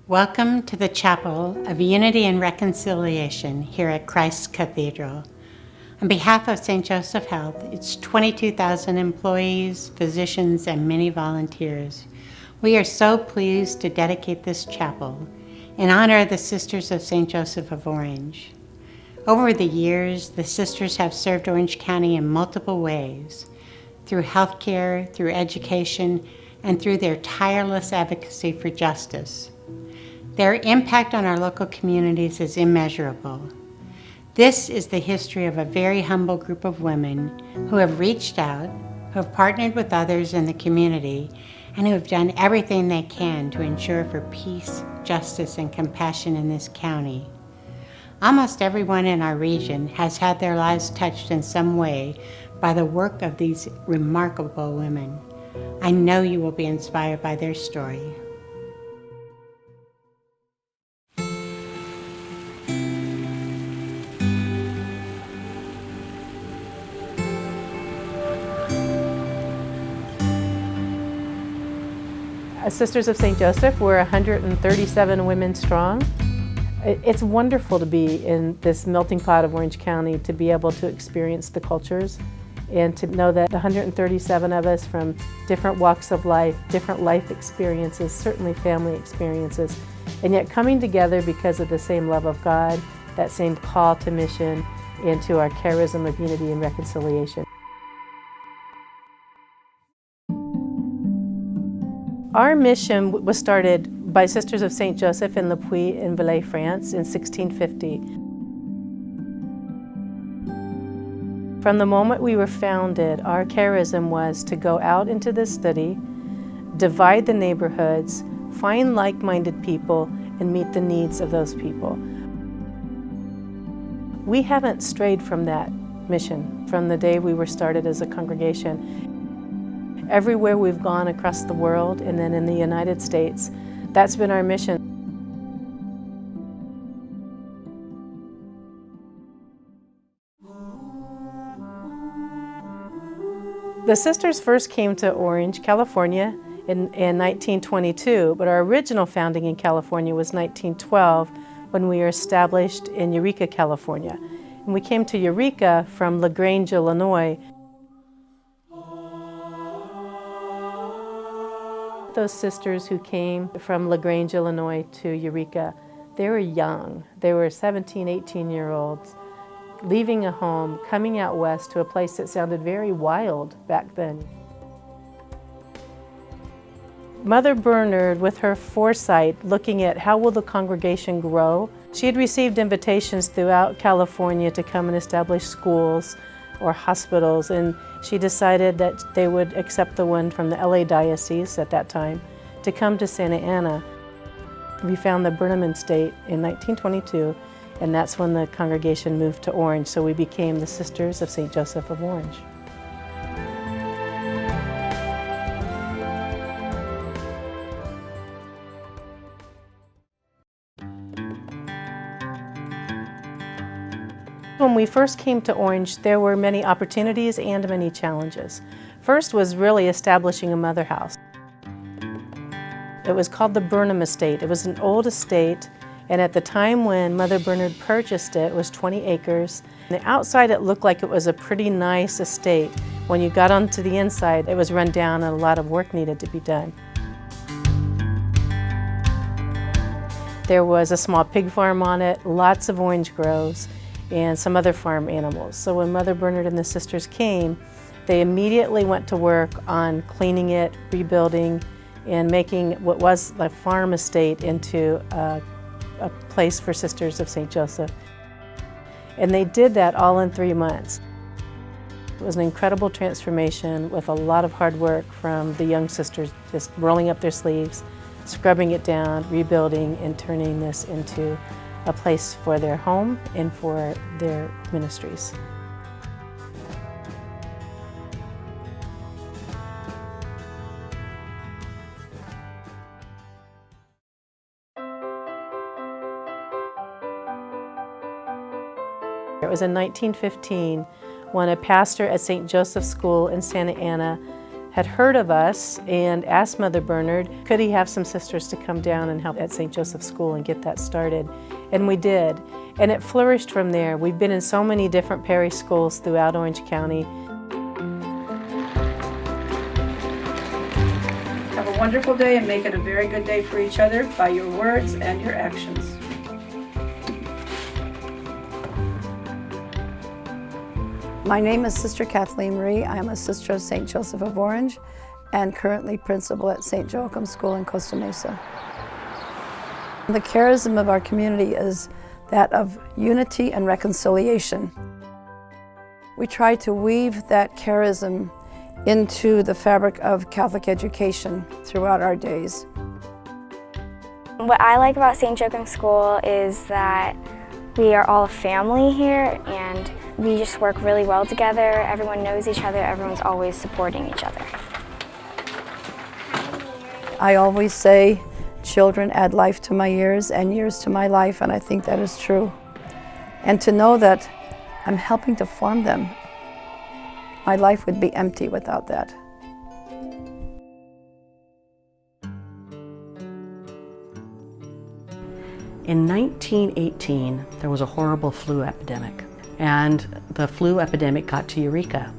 Welcome to the Chapel of Unity and Reconciliation here at Christ Cathedral. On behalf of St. Joseph Health, its 22,000 employees, physicians, and many volunteers, we are so pleased to dedicate this chapel in honor of the Sisters of St. Joseph of Orange. Over the years, the sisters have served Orange County in multiple ways, through healthcare, through education, and through their tireless advocacy for justice. Their impact on our local communities is immeasurable. This is the history of a very humble group of women who have reached out, who have partnered with others in the community, and who have done everything they can to ensure for peace, justice, and compassion in this county. Almost everyone in our region has had their lives touched in some way by the work of these remarkable women. I know you will be inspired by their story. Sisters of St. Joseph, we're 137 women strong. It's wonderful to be in this melting pot of Orange County, to be able to experience the cultures and to know that the 137 of us from different walks of life, different life experiences, certainly family experiences, and yet coming together because of the same love of God, that same call to mission, and to our charism of unity and reconciliation. Our mission was started by Sisters of St. Joseph in Le Puy in Valais, France in 1650. From the moment we were founded, our charism was to go out into the city, divide the neighborhoods, find like-minded people, and meet the needs of those people. We haven't strayed from that mission from the day we were started as a congregation. Everywhere we've gone across the world and then in the United States, that's been our mission. The sisters first came to Orange, California in 1922, but our original founding in California was 1912 when we were established in Eureka, California. And we came to Eureka from LaGrange, Illinois. Those sisters who came from LaGrange, Illinois to Eureka, they were young. They were 17, 18-year-olds, leaving a home, coming out west to a place that sounded very wild back then. Mother Bernard, with her foresight, looking at how will the congregation grow, she had received invitations throughout California to come and establish schools or hospitals, and she decided that they would accept the one from the LA Diocese at that time to come to Santa Ana. We found the Burnham Estate in 1922, and that's when the congregation moved to Orange, so we became the Sisters of St. Joseph of Orange. When we first came to Orange, there were many opportunities and many challenges. First was really establishing a mother house. It was called the Burnham Estate. It was an old estate, and at the time when Mother Bernard purchased it, it was 20 acres. On the outside, it looked like it was a pretty nice estate. When you got onto the inside, it was run down and a lot of work needed to be done. There was a small pig farm on it, lots of orange groves, and some other farm animals. So when Mother Bernard and the sisters came, they immediately went to work on cleaning it, rebuilding, and making what was a farm estate into a place for Sisters of St. Joseph. And they did that all in 3 months. It was an incredible transformation with a lot of hard work from the young sisters, just rolling up their sleeves, scrubbing it down, rebuilding, and turning this into a place for their home and for their ministries. It was in 1915 when a pastor at St. Joseph's School in Santa Ana had heard of us and asked Mother Bernard, could he have some sisters to come down and help at St. Joseph's School and get that started. And we did. And it flourished from there. We've been in so many different parish schools throughout Orange County. Have a wonderful day and make it a very good day for each other by your words and your actions. My name is Sister Kathleen Marie. I am a sister of St. Joseph of Orange and currently principal at St. Joachim's School in Costa Mesa. The charism of our community is that of unity and reconciliation. We try to weave that charism into the fabric of Catholic education throughout our days. What I like about St. Joachim's School is that we are all a family here and we just work really well together. Everyone knows each other, everyone's always supporting each other. I always say, children add life to my years and years to my life, and I think that is true. And to know that I'm helping to form them, my life would be empty without that. In 1918, there was a horrible flu epidemic, and the flu epidemic got to Eureka.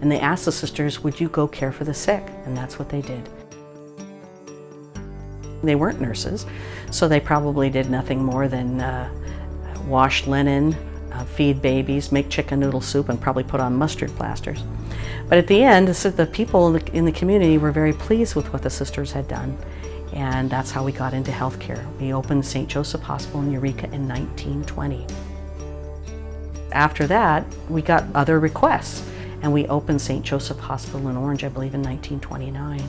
And they asked the sisters, would you go care for the sick? And that's what they did. They weren't nurses, so they probably did nothing more than wash linen, feed babies, make chicken noodle soup, and probably put on mustard plasters. But at the end, the people in the community were very pleased with what the sisters had done. And that's how we got into healthcare. We opened St. Joseph Hospital in Eureka in 1920. After that, we got other requests, and we opened St. Joseph Hospital in Orange, I believe, in 1929.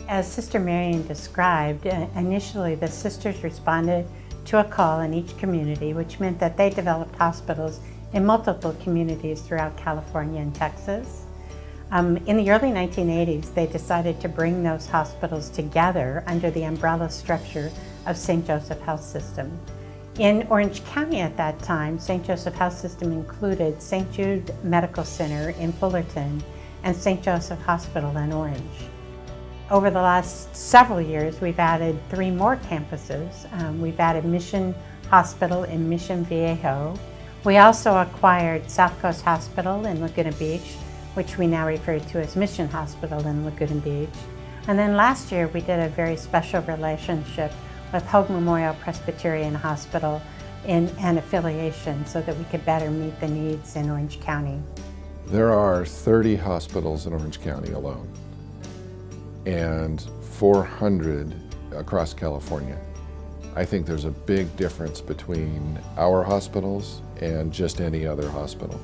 As Sister Marion described, initially the sisters responded to a call in each community, which meant that they developed hospitals in multiple communities throughout California and Texas. In the early 1980s, they decided to bring those hospitals together under the umbrella structure of St. Joseph Health System. In Orange County at that time, St. Joseph Health System included St. Jude Medical Center in Fullerton and St. Joseph Hospital in Orange. Over the last several years, we've added 3 more campuses. We've added Mission Hospital in Mission Viejo. We also acquired South Coast Hospital in Laguna Beach, which we now refer to as Mission Hospital in Laguna Beach. And then last year, we did a very special relationship with Hope Memorial Presbyterian Hospital in an affiliation so that we could better meet the needs in Orange County. There are 30 hospitals in Orange County alone, and 400 across California. I think there's a big difference between our hospitals and just any other hospital.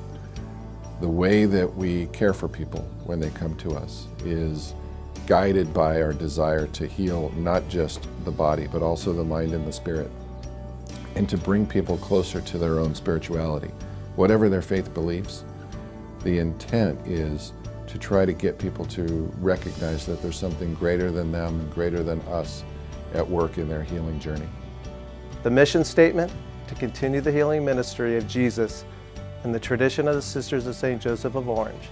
The way that we care for people when they come to us is guided by our desire to heal not just the body, but also the mind and the spirit, and to bring people closer to their own spirituality. Whatever their faith beliefs, the intent is to try to get people to recognize that there's something greater than them, greater than us, at work in their healing journey. The mission statement: to continue the healing ministry of Jesus in the tradition of the Sisters of St. Joseph of Orange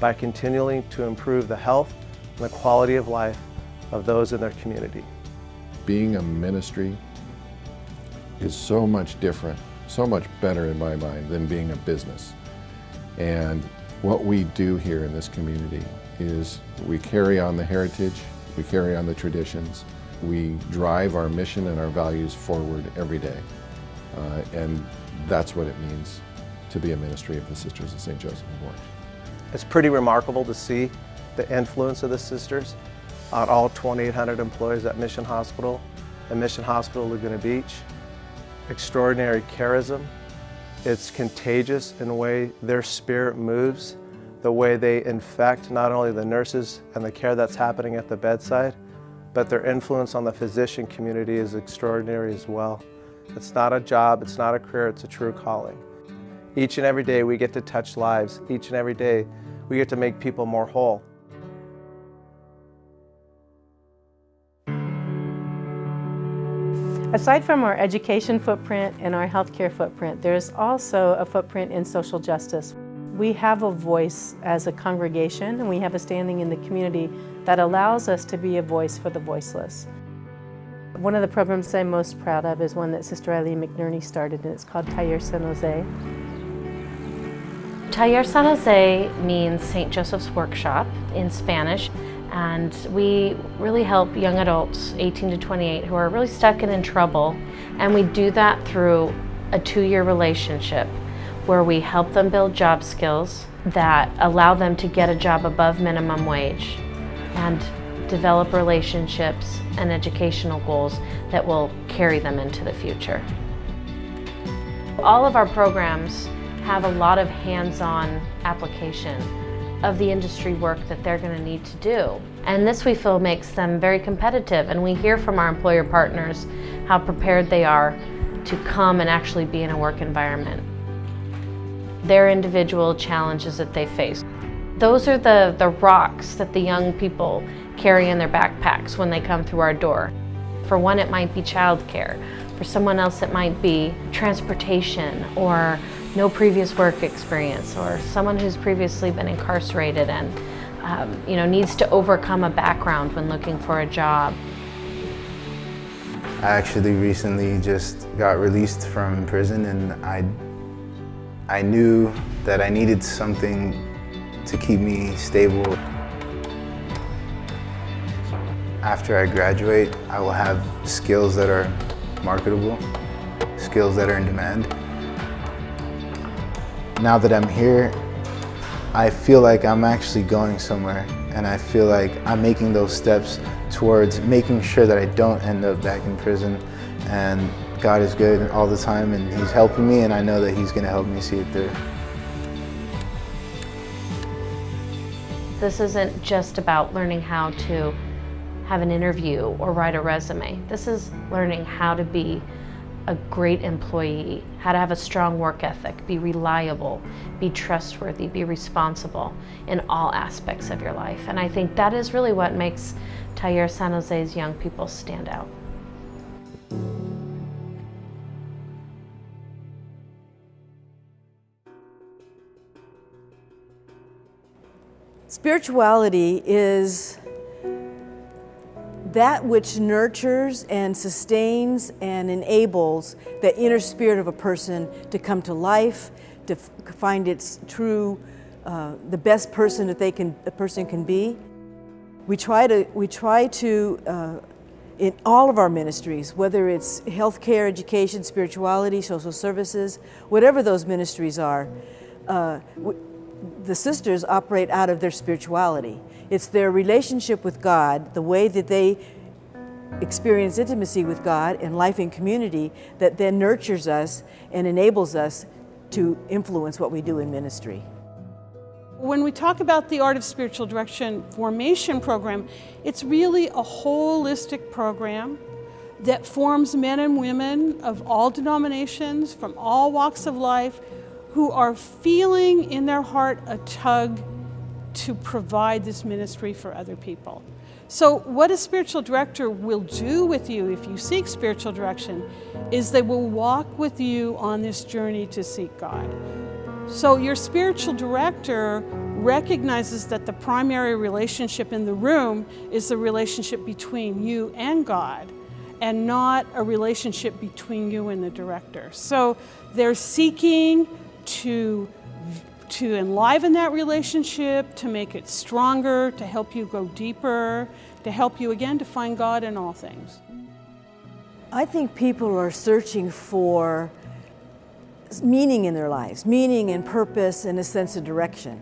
by continuing to improve the health and the quality of life of those in their community. Being a ministry is so much different, so much better in my mind than being a business. And what we do here in this community is we carry on the heritage, we carry on the traditions, we drive our mission and our values forward every day. And that's what it means to be a ministry of the Sisters of St. Joseph of Orange. It's pretty remarkable to see the influence of the sisters on all 2,800 employees at Mission Hospital and Mission Hospital Laguna Beach. Extraordinary charism. It's contagious in the way their spirit moves, the way they infect not only the nurses and the care that's happening at the bedside, but their influence on the physician community is extraordinary as well. It's not a job, it's not a career, it's a true calling. Each and every day we get to touch lives. Each and every day we get to make people more whole. Aside from our education footprint and our healthcare footprint, there's also a footprint in social justice. We have a voice as a congregation, and we have a standing in the community that allows us to be a voice for the voiceless. One of the programs I'm most proud of is one that Sister Eileen McNerney started, and it's called Taller San Jose. Taller San Jose means St. Joseph's Workshop in Spanish, and we really help young adults, 18 to 28, who are really stuck and in trouble, and we do that through a 2-year relationship where we help them build job skills that allow them to get a job above minimum wage and develop relationships and educational goals that will carry them into the future. All of our programs have a lot of hands-on application of the industry work that they're going to need to do. And this, we feel, makes them very competitive, and we hear from our employer partners how prepared they are to come and actually be in a work environment. Their individual challenges that they face. Those are the rocks that the young people carry in their backpacks when they come through our door. For one, it might be childcare. For someone else, it might be transportation or no previous work experience, or someone who's previously been incarcerated and needs to overcome a background when looking for a job. I actually recently just got released from prison, and I knew that I needed something to keep me stable. After I graduate, I will have skills that are marketable, skills that are in demand. Now that I'm here, I feel like I'm actually going somewhere, and I feel like I'm making those steps towards making sure that I don't end up back in prison. And God is good all the time, and He's helping me, and I know that He's going to help me see it through. This isn't just about learning how to have an interview or write a resume. This is learning how to be a great employee, how to have a strong work ethic, be reliable, be trustworthy, be responsible in all aspects of your life. And I think that is really what makes Taller San Jose's young people stand out. Spirituality is that which nurtures and sustains and enables the inner spirit of a person to come to life, to find its true, the best person that a person can be. We try to in all of our ministries, whether it's healthcare, education, spirituality, social services, whatever those ministries are, the sisters operate out of their spirituality. It's their relationship with God, the way that they experience intimacy with God and life in community, that then nurtures us and enables us to influence what we do in ministry. When we talk about the Art of Spiritual Direction formation program, it's really a holistic program that forms men and women of all denominations, from all walks of life, who are feeling in their heart a tug to provide this ministry for other people. So what a spiritual director will do with you if you seek spiritual direction is they will walk with you on this journey to seek God. So your spiritual director recognizes that the primary relationship in the room is the relationship between you and God, and not a relationship between you and the director. So they're seeking to enliven that relationship, to make it stronger, to help you go deeper, to help you again to find God in all things. I think people are searching for meaning in their lives, meaning and purpose and a sense of direction.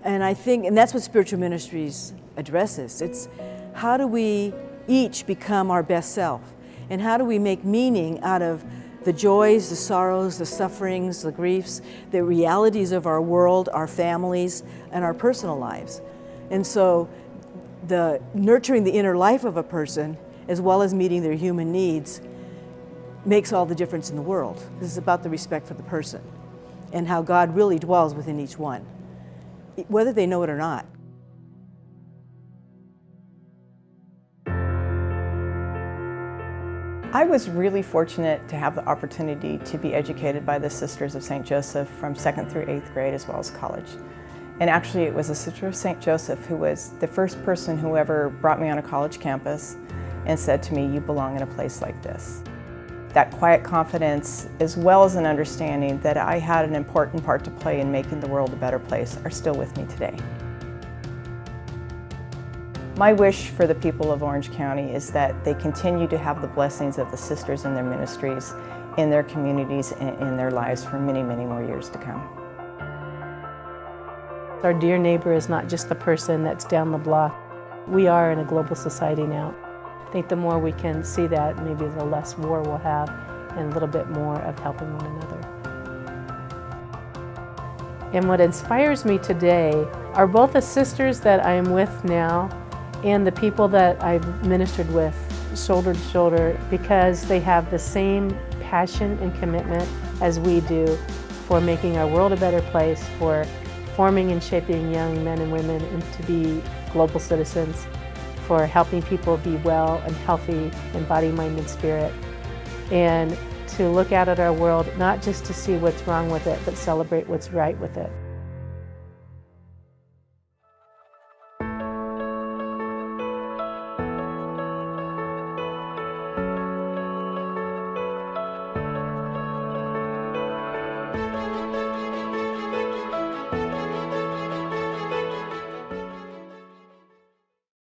And I think, and that's what spiritual ministries addresses. It's how do we each become our best self? And how do we make meaning out of the joys, the sorrows, the sufferings, the griefs, the realities of our world, our families, and our personal lives? And so the nurturing the inner life of a person, as well as meeting their human needs, makes all the difference in the world. This is about the respect for the person and how God really dwells within each one, whether they know it or not. I was really fortunate to have the opportunity to be educated by the Sisters of St. Joseph from 2nd through 8th grade as well as college. And actually it was a Sister of St. Joseph who was the first person who ever brought me on a college campus and said to me, "You belong in a place like this." That quiet confidence, as well as an understanding that I had an important part to play in making the world a better place, are still with me today. My wish for the people of Orange County is that they continue to have the blessings of the sisters in their ministries, in their communities, and in their lives for many, many more years to come. Our dear neighbor is not just the person that's down the block. We are in a global society now. I think the more we can see that, maybe the less war we'll have and a little bit more of helping one another. And what inspires me today are both the sisters that I am with now and the people that I've ministered with shoulder to shoulder, because they have the same passion and commitment as we do for making our world a better place, for forming and shaping young men and women to be global citizens, for helping people be well and healthy in body, mind, and spirit, and to look out at our world not just to see what's wrong with it, but celebrate what's right with it.